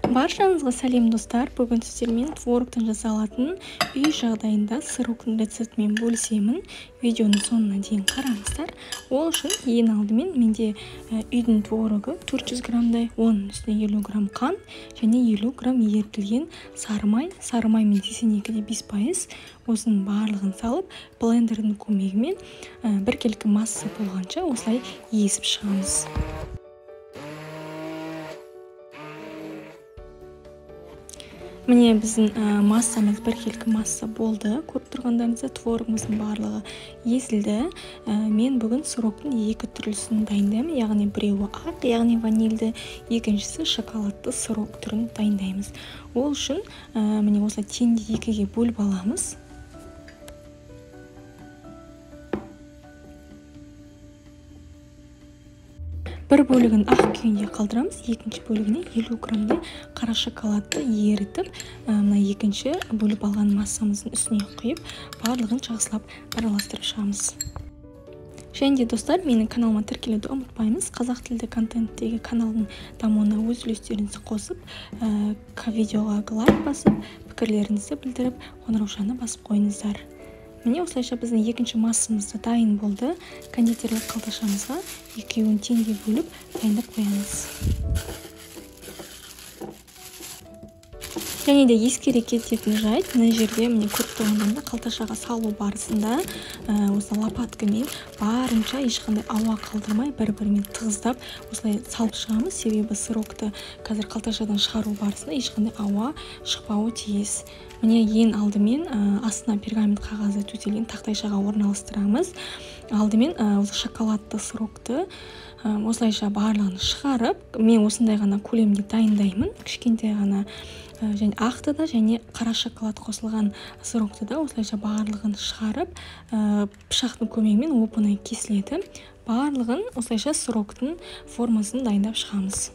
Баршаңызға сәлем достар. Бүгін сіздермен творогтан жасалатын үй жағдайында сыроктың рецептімен бөлісемін. Видеоның соңына дейін қараңыздар. Ол үшін ең алдымен менде үйдің творогы 400 граммдай, оның үстіне 50 грамм қант және 50 грамм ерітілген сары май. Сары май мен 82,5%. Осының барлығын салып, блендердің көмегімен біркелкі масса болғанша осылай езіп шығамыз. Міне біздің массамыз біркелкі масса болды. Көріп тұрғандарыңызда творогымыздың барлығы езілді. Мен бүгін сыроктың екі түрлісін дайындаймын. Яғни біреуі ақ, яғни ванильді, екіншісі шоколадты сырок түрін дайындаймыз. Ол үшін міне осылай теңде екіге бөліп аламыз. Бір бөлігін ақ күйінде қалдырамыз, екінші бөлігіне 50 граммдай қара шоколадты ерітіп, мына екінші бөліп алған массамыздың үстіне құйып, барлығын жақсылап араластырып шығамыз. Және де достар, менің каналыма тіркелуді ұмытпаймыз. Қазақ тілді контенттегі каналдың дамуына өз үлестеріңізді қосып, видеоға лайк басып, пікірлеріңізді білдіріп, қоңыраушаны басып қойыңыздар. Міне осылайша біздің екінші массамызда дайын болды. Кондитерлік қалташамызға екеуін теңге бөліп дайындап қоямыз. Және де ескере кететін жайт, мына жерде міне көріп тұрғандарыңызда қалташаға салу барысында осы лопаткамен барынша ешқандай ауа қалдырмай бір-бірімен тығыздап осылай салып шығамыз. Себебі сырокты қазір қалташадан шығару барысында ешқандай ауа шықпауы тиіс. Міне ең алдымен астына пергамент қағазы төселген тақтайшаға орналастырамыз. Алдымен осы шоколадты сырокты осылайша барлығын шығарып, мен осындай ғана көлемде дайындаймын. Кішкентай ғана және ақты да және қара шоколад қосылған сырокты да осылайша барлығын шығарып, пышақтың көмегімен оп-оңай кесіледі. Барлығын осылайша сыроктың формасын дайындап шығамыз.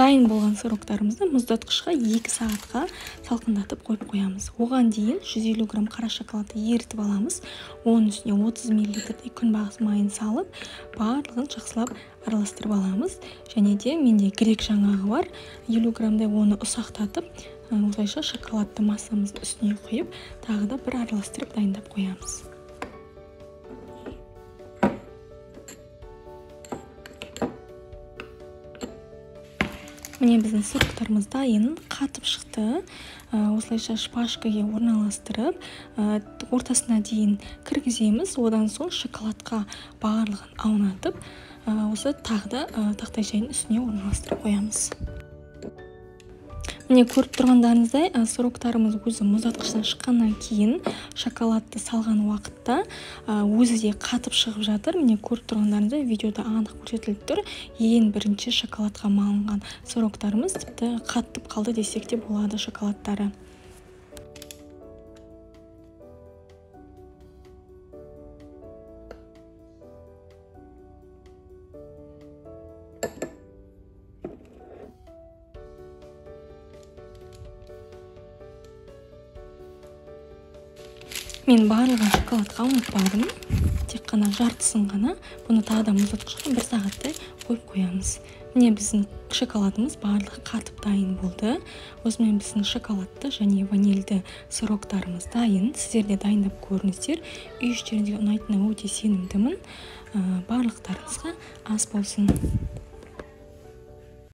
Дайын болған сыроктарымызды мұздатқышқа 2 сағатқа салқындатып қойып қоямыз. Оған дейін 150 грамм қара шоколадты ерітіп аламыз. Оның үстіне 30 мл күнбағыс майын салып, барлығын жақсылап араластырып аламыз. Және де менде грек жаңағы бар. 50 граммдай оны ұсақтатып, осылайша шоколадты массамыздың үстіне құйып, тағы да бір араластырып дайындап қоямыз. Міне біздің сыроктарымыз дайын, қатып шықты. Осылайша шпажкаға орналастырып, ортасына дейін кіргіземіз. Одан соң шоколадқа барлығын аунатып, осы тағы да тақтайшаның үстіне орналастырып қоямыз. Міне көріп тұрғандарыңыздай, сыроктарымыз өзі мұздатқыштан шыққаннан кейін шоколадты салған уақытта өзі де қатып шығып жатыр. Міне көріп тұрғандарыңыздай, видеода анық көрсетіліп тұр. Ең бірінші шоколадқа малынған сыроктарымыз тіпті қатып қалды десек те болады шоколадтары. Мен барлығын шоколадқа ұмытпадым. Тек қана жартысын ғана. Бұны тағы да мұздатқышқа 1 сағаттай қойып қоямыз. Міне біздің шоколадымыз барлығы қатып дайын болды. Осымен біздің шоколадты және ванильді сыроктарымыз дайын. Сіздер де дайындап көріңіздер. Үй іштеріңізге ұнайтынына өте сенімдімін. Барлықтарыңызға ас болсын.